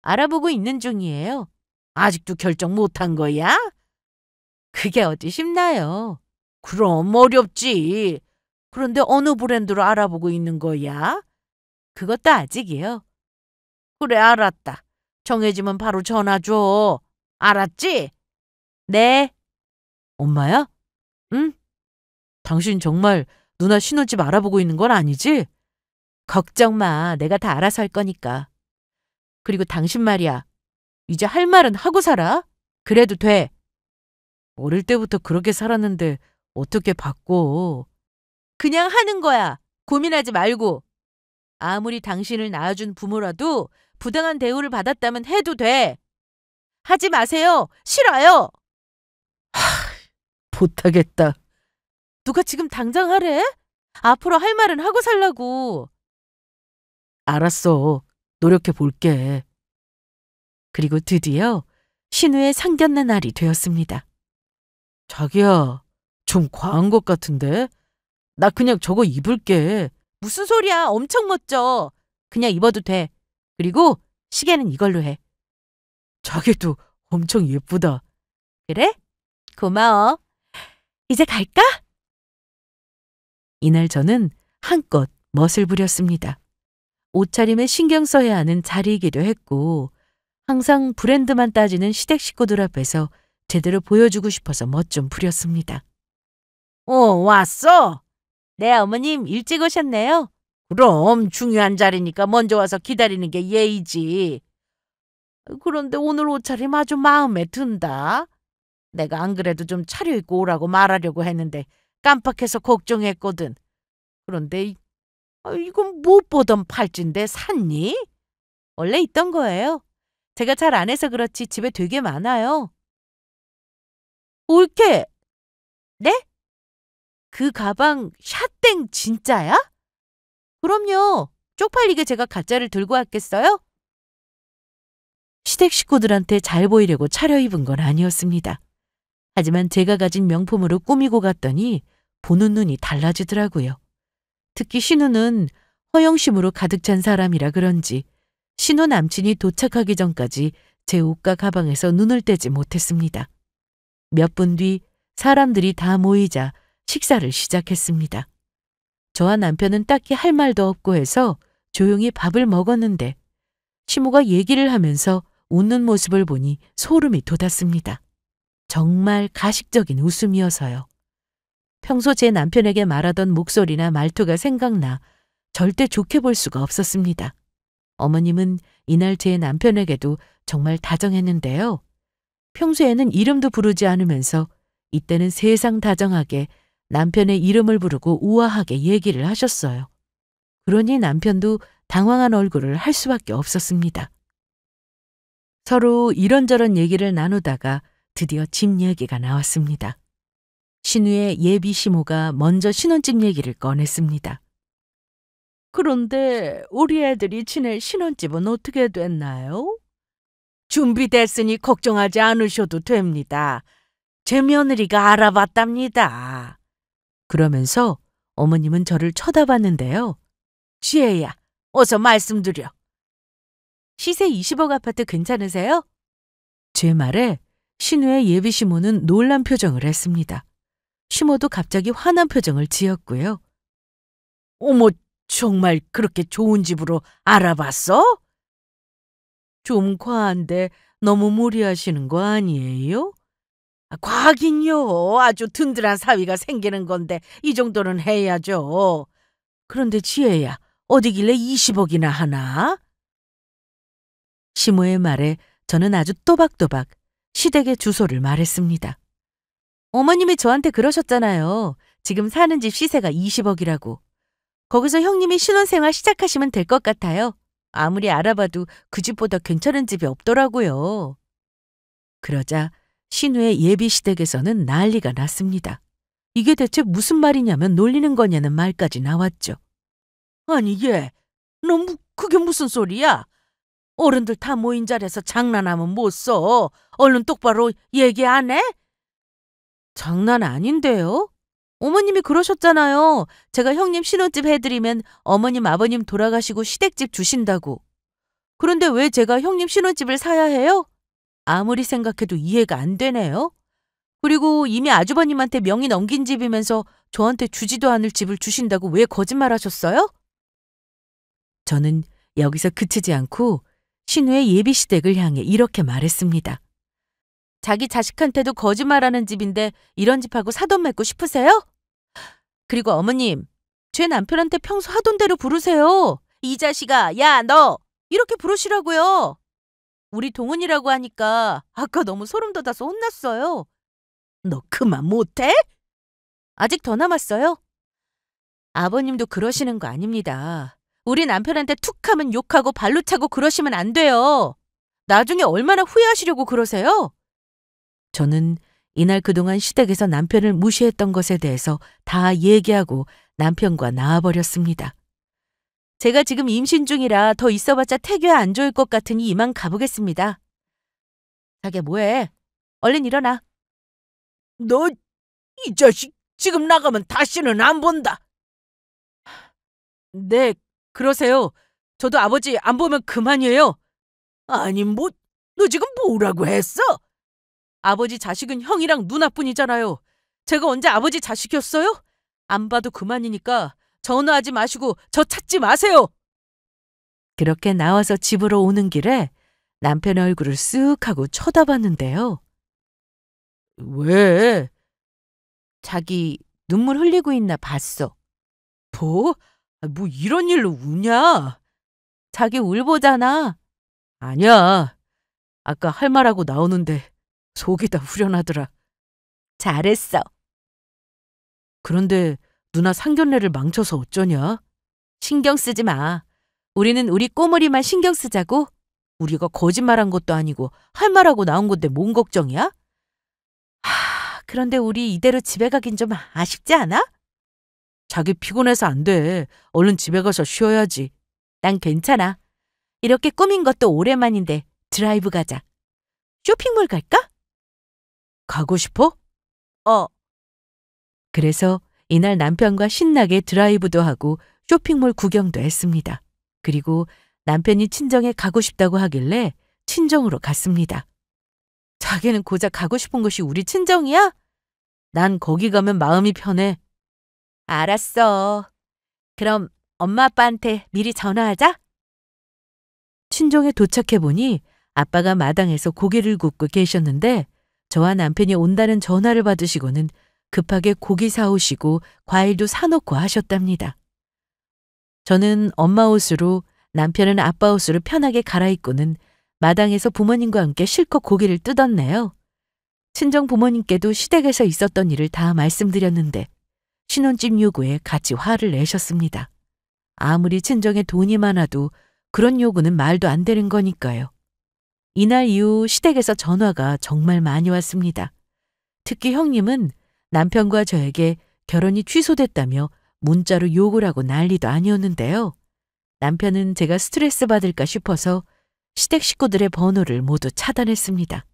알아보고 있는 중이에요. 아직도 결정 못한 거야? 그게 어디 쉽나요? 그럼 어렵지. 그런데 어느 브랜드로 알아보고 있는 거야? 그것도 아직이요. 그래, 알았다. 정해지면 바로 전화 줘. 알았지? 네. 엄마야? 응? 당신 정말 누나 신혼집 알아보고 있는 건 아니지? 걱정 마. 내가 다 알아서 할 거니까. 그리고 당신 말이야. 이제 할 말은 하고 살아. 그래도 돼. 어릴 때부터 그렇게 살았는데 어떻게 바꿔. 그냥 하는 거야. 고민하지 말고. 아무리 당신을 낳아준 부모라도 부당한 대우를 받았다면 해도 돼. 하지 마세요. 싫어요. 못하겠다. 누가 지금 당장 하래? 앞으로 할 말은 하고 살라고. 알았어. 노력해 볼게. 그리고 드디어 신우의 상견례 날이 되었습니다. 자기야, 좀 과한 것 같은데? 나 그냥 저거 입을게. 무슨 소리야. 엄청 멋져. 그냥 입어도 돼. 그리고 시계는 이걸로 해. 자기도 엄청 예쁘다. 그래? 고마워. 이제 갈까? 이날 저는 한껏 멋을 부렸습니다. 옷차림에 신경 써야 하는 자리이기도 했고 항상 브랜드만 따지는 시댁 식구들 앞에서 제대로 보여주고 싶어서 멋 좀 부렸습니다. 왔어? 네, 어머님 일찍 오셨네요. 그럼 중요한 자리니까 먼저 와서 기다리는 게 예의지. 그런데 오늘 옷차림 아주 마음에 든다. 내가 안 그래도 좀 차려입고 오라고 말하려고 했는데 깜빡해서 걱정했거든. 그런데 이건 못 보던 팔찌인데 샀니? 원래 있던 거예요. 제가 잘 안 해서 그렇지 집에 되게 많아요. 옳게. 네? 그 가방 샷땡 진짜야? 그럼요. 쪽팔리게 제가 가짜를 들고 왔겠어요? 시댁 식구들한테 잘 보이려고 차려입은 건 아니었습니다. 하지만 제가 가진 명품으로 꾸미고 갔더니 보는 눈이 달라지더라고요. 특히 신우는 허영심으로 가득 찬 사람이라 그런지 신우 남친이 도착하기 전까지 제 옷과 가방에서 눈을 떼지 못했습니다. 몇 분 뒤 사람들이 다 모이자 식사를 시작했습니다. 저와 남편은 딱히 할 말도 없고 해서 조용히 밥을 먹었는데 시모가 얘기를 하면서 웃는 모습을 보니 소름이 돋았습니다. 정말 가식적인 웃음이어서요. 평소 제 남편에게 말하던 목소리나 말투가 생각나 절대 좋게 볼 수가 없었습니다. 어머님은 이날 제 남편에게도 정말 다정했는데요. 평소에는 이름도 부르지 않으면서 이때는 세상 다정하게 남편의 이름을 부르고 우아하게 얘기를 하셨어요. 그러니 남편도 당황한 얼굴을 할 수밖에 없었습니다. 서로 이런저런 얘기를 나누다가 드디어 집 얘기가 나왔습니다. 신우의 예비 시모가 먼저 신혼집 얘기를 꺼냈습니다. 그런데 우리 애들이 지낼 신혼집은 어떻게 됐나요? 준비됐으니 걱정하지 않으셔도 됩니다. 제 며느리가 알아봤답니다. 그러면서 어머님은 저를 쳐다봤는데요. 지혜야, 어서 말씀드려. 시세 20억 아파트 괜찮으세요? 제 말에 신우의 예비 시모는 놀란 표정을 했습니다. 시모도 갑자기 화난 표정을 지었고요. 어머, 정말 그렇게 좋은 집으로 알아봤어? 좀 과한데 너무 무리하시는 거 아니에요? 과하긴요. 아주 든든한 사위가 생기는 건데 이 정도는 해야죠. 그런데 지혜야, 어디길래 20억이나 하나? 시모의 말에 저는 아주 또박또박 시댁의 주소를 말했습니다. 어머님이 저한테 그러셨잖아요. 지금 사는 집 시세가 20억이라고. 거기서 형님이 신혼생활 시작하시면 될 것 같아요. 아무리 알아봐도 그 집보다 괜찮은 집이 없더라고요. 그러자 신우의 예비 시댁에서는 난리가 났습니다. 이게 대체 무슨 말이냐면 놀리는 거냐는 말까지 나왔죠. 아니 그게 무슨 소리야? 어른들 다 모인 자리에서 장난하면 못 써. 얼른 똑바로 얘기 안 해? 장난 아닌데요? 어머님이 그러셨잖아요. 제가 형님 신혼집 해드리면 어머님 아버님 돌아가시고 시댁집 주신다고. 그런데 왜 제가 형님 신혼집을 사야 해요? 아무리 생각해도 이해가 안 되네요. 그리고 이미 아주버님한테 명의 넘긴 집이면서 저한테 주지도 않을 집을 주신다고 왜 거짓말하셨어요? 저는 여기서 그치지 않고 신우의 예비 시댁을 향해 이렇게 말했습니다. 자기 자식한테도 거짓말하는 집인데 이런 집하고 사돈 맺고 싶으세요? 그리고 어머님, 제 남편한테 평소 하던 대로 부르세요. 이 자식아, 야 너! 이렇게 부르시라고요. 우리 동훈이라고 하니까 아까 너무 소름 돋아서 혼났어요. 너 그만 못해? 아직 더 남았어요. 아버님도 그러시는 거 아닙니다. 우리 남편한테 툭 하면 욕하고 발로 차고 그러시면 안 돼요. 나중에 얼마나 후회하시려고 그러세요? 저는 이날 그동안 시댁에서 남편을 무시했던 것에 대해서 다 얘기하고 남편과 나와버렸습니다. 제가 지금 임신 중이라 더 있어봤자 태교에 안 좋을 것 같으니 이만 가보겠습니다. 자기야 뭐해? 얼른 일어나. 너 이 자식 지금 나가면 다시는 안 본다. 네, 그러세요. 저도 아버지 안 보면 그만이에요. 아니 너 지금 뭐라고 했어? 아버지 자식은 형이랑 누나뿐이잖아요. 제가 언제 아버지 자식이었어요? 안 봐도 그만이니까 전화하지 마시고 저 찾지 마세요. 그렇게 나와서 집으로 오는 길에 남편의 얼굴을 쓱 하고 쳐다봤는데요. 왜? 자기 눈물 흘리고 있나 봤어. 뭐 이런 일로 우냐? 자기 울보잖아. 아니야. 아까 할 말하고 나오는데 속이 다 후련하더라. 잘했어. 그런데 누나 상견례를 망쳐서 어쩌냐? 신경 쓰지 마. 우리는 우리 꼬물이만 신경 쓰자고. 우리가 거짓말한 것도 아니고 할 말하고 나온 건데 뭔 걱정이야? 그런데 우리 이대로 집에 가긴 좀 아쉽지 않아? 자기 피곤해서 안 돼. 얼른 집에 가서 쉬어야지. 난 괜찮아. 이렇게 꾸민 것도 오랜만인데 드라이브 가자. 쇼핑몰 갈까? 가고 싶어? 그래서 이날 남편과 신나게 드라이브도 하고 쇼핑몰 구경도 했습니다. 그리고 남편이 친정에 가고 싶다고 하길래 친정으로 갔습니다. 자기는 고작 가고 싶은 곳이 우리 친정이야? 난 거기 가면 마음이 편해. 알았어. 그럼 엄마 아빠한테 미리 전화하자. 친정에 도착해보니 아빠가 마당에서 고기를 굽고 계셨는데 저와 남편이 온다는 전화를 받으시고는 급하게 고기 사오시고 과일도 사놓고 하셨답니다. 저는 엄마 옷으로 남편은 아빠 옷으로 편하게 갈아입고는 마당에서 부모님과 함께 실컷 고기를 뜯었네요. 친정 부모님께도 시댁에서 있었던 일을 다 말씀드렸는데 신혼집 요구에 같이 화를 내셨습니다. 아무리 친정에 돈이 많아도 그런 요구는 말도 안 되는 거니까요. 이날 이후 시댁에서 전화가 정말 많이 왔습니다. 특히 형님은 남편과 저에게 결혼이 취소됐다며 문자로 욕을 하고 난리도 아니었는데요. 남편은 제가 스트레스 받을까 싶어서 시댁 식구들의 번호를 모두 차단했습니다.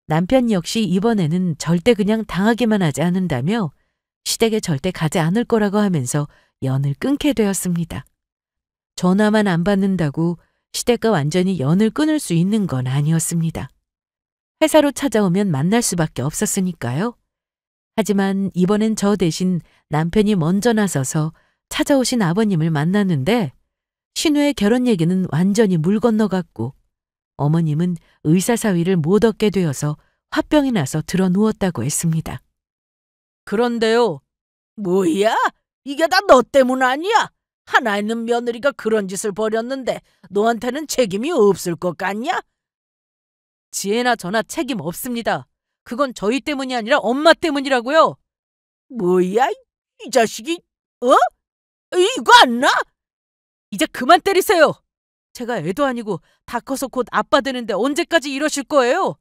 남편 역시 이번에는 절대 그냥 당하기만 하지 않는다며 시댁에 절대 가지 않을 거라고 하면서 연을 끊게 되었습니다. 전화만 안 받는다고 시댁과 완전히 연을 끊을 수 있는 건 아니었습니다. 회사로 찾아오면 만날 수밖에 없었으니까요. 하지만 이번엔 저 대신 남편이 먼저 나서서 찾아오신 아버님을 만났는데 신우의 결혼 얘기는 완전히 물 건너갔고 어머님은 의사사위를 못 얻게 되어서 화병이 나서 들어 누웠다고 했습니다. 그런데요. 뭐야? 이게 다 너 때문 아니야? 하나 있는 며느리가 그런 짓을 벌였는데 너한테는 책임이 없을 것 같냐? 지혜나 저나 책임 없습니다. 그건 저희 때문이 아니라 엄마 때문이라고요. 뭐야, 이 자식이, 어? 이거 안 나? 이제 그만 때리세요. 제가 애도 아니고 다 커서 곧 아빠 되는데 언제까지 이러실 거예요?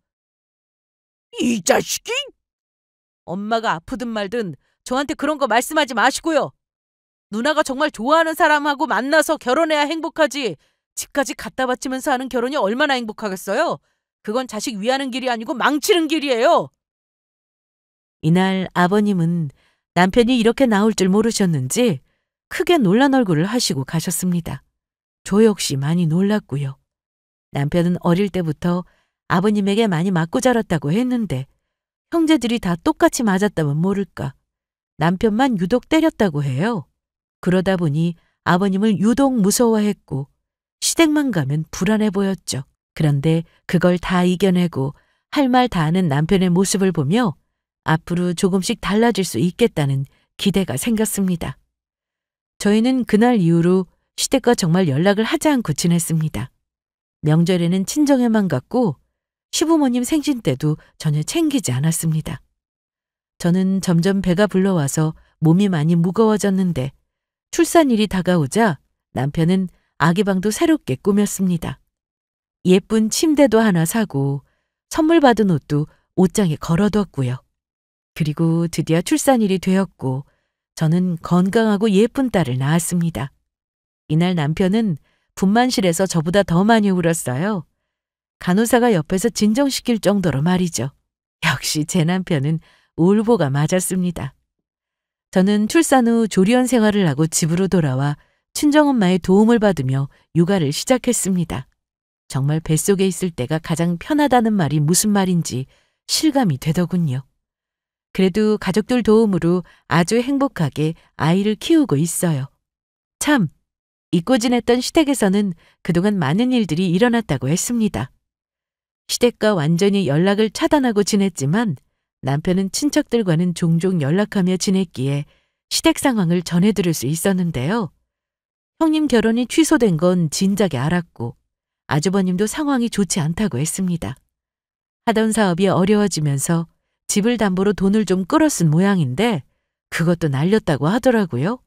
이 자식이? 엄마가 아프든 말든 저한테 그런 거 말씀하지 마시고요. 누나가 정말 좋아하는 사람하고 만나서 결혼해야 행복하지. 집까지 갖다 바치면서 하는 결혼이 얼마나 행복하겠어요? 그건 자식 위하는 길이 아니고 망치는 길이에요. 이날 아버님은 남편이 이렇게 나올 줄 모르셨는지 크게 놀란 얼굴을 하시고 가셨습니다. 저 역시 많이 놀랐고요. 남편은 어릴 때부터 아버님에게 많이 맞고 자랐다고 했는데 형제들이 다 똑같이 맞았다면 모를까. 남편만 유독 때렸다고 해요. 그러다 보니 아버님을 유독 무서워했고 시댁만 가면 불안해 보였죠. 그런데 그걸 다 이겨내고 할 말 다 하는 남편의 모습을 보며 앞으로 조금씩 달라질 수 있겠다는 기대가 생겼습니다. 저희는 그날 이후로 시댁과 정말 연락을 하지 않고 지냈습니다. 명절에는 친정에만 갔고 시부모님 생신 때도 전혀 챙기지 않았습니다. 저는 점점 배가 불러와서 몸이 많이 무거워졌는데 출산일이 다가오자 남편은 아기 방도 새롭게 꾸몄습니다. 예쁜 침대도 하나 사고 선물 받은 옷도 옷장에 걸어뒀고요. 그리고 드디어 출산일이 되었고 저는 건강하고 예쁜 딸을 낳았습니다. 이날 남편은 분만실에서 저보다 더 많이 울었어요. 간호사가 옆에서 진정시킬 정도로 말이죠. 역시 제 남편은 울보가 맞았습니다. 저는 출산 후 조리원 생활을 하고 집으로 돌아와 친정엄마의 도움을 받으며 육아를 시작했습니다. 정말 뱃속에 있을 때가 가장 편하다는 말이 무슨 말인지 실감이 되더군요. 그래도 가족들 도움으로 아주 행복하게 아이를 키우고 있어요. 참, 잊고 지냈던 시댁에서는 그동안 많은 일들이 일어났다고 했습니다. 시댁과 완전히 연락을 차단하고 지냈지만 남편은 친척들과는 종종 연락하며 지냈기에 시댁 상황을 전해들을 수 있었는데요. 형님 결혼이 취소된 건 진작에 알았고 아주버님도 상황이 좋지 않다고 했습니다. 하던 사업이 어려워지면서 집을 담보로 돈을 좀 끌어쓴 모양인데 그것도 날렸다고 하더라고요.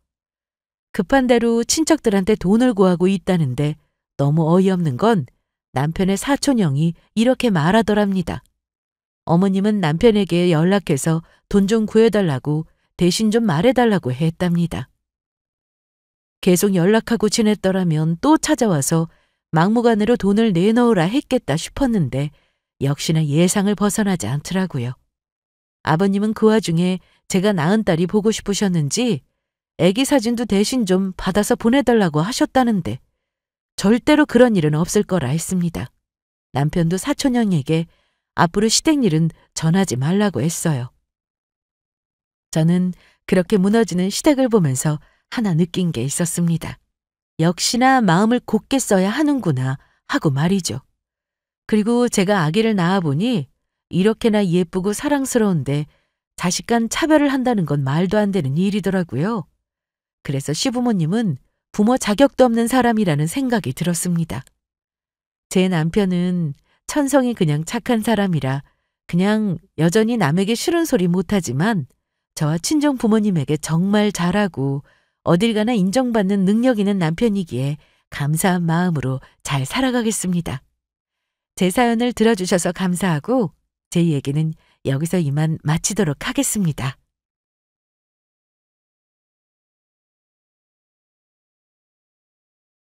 급한 대로 친척들한테 돈을 구하고 있다는데 너무 어이없는 건 남편의 사촌형이 이렇게 말하더랍니다. 어머님은 남편에게 연락해서 돈 좀 구해달라고 대신 좀 말해달라고 했답니다. 계속 연락하고 지냈더라면 또 찾아와서 막무가내로 돈을 내놓으라 했겠다 싶었는데 역시나 예상을 벗어나지 않더라고요. 아버님은 그 와중에 제가 낳은 딸이 보고 싶으셨는지 아기 사진도 대신 좀 받아서 보내달라고 하셨다는데 절대로 그런 일은 없을 거라 했습니다. 남편도 사촌형에게 앞으로 시댁 일은 전하지 말라고 했어요. 저는 그렇게 무너지는 시댁을 보면서 하나 느낀 게 있었습니다. 역시나 마음을 곧게 써야 하는구나 하고 말이죠. 그리고 제가 아기를 낳아보니 이렇게나 예쁘고 사랑스러운데 자식 간 차별을 한다는 건 말도 안 되는 일이더라고요. 그래서 시부모님은 부모 자격도 없는 사람이라는 생각이 들었습니다. 제 남편은 천성이 그냥 착한 사람이라 그냥 여전히 남에게 싫은 소리 못하지만 저와 친정 부모님에게 정말 잘하고 어딜 가나 인정받는 능력 있는 남편이기에 감사한 마음으로 잘 살아가겠습니다. 제 사연을 들어주셔서 감사하고 제 얘기는 여기서 이만 마치도록 하겠습니다.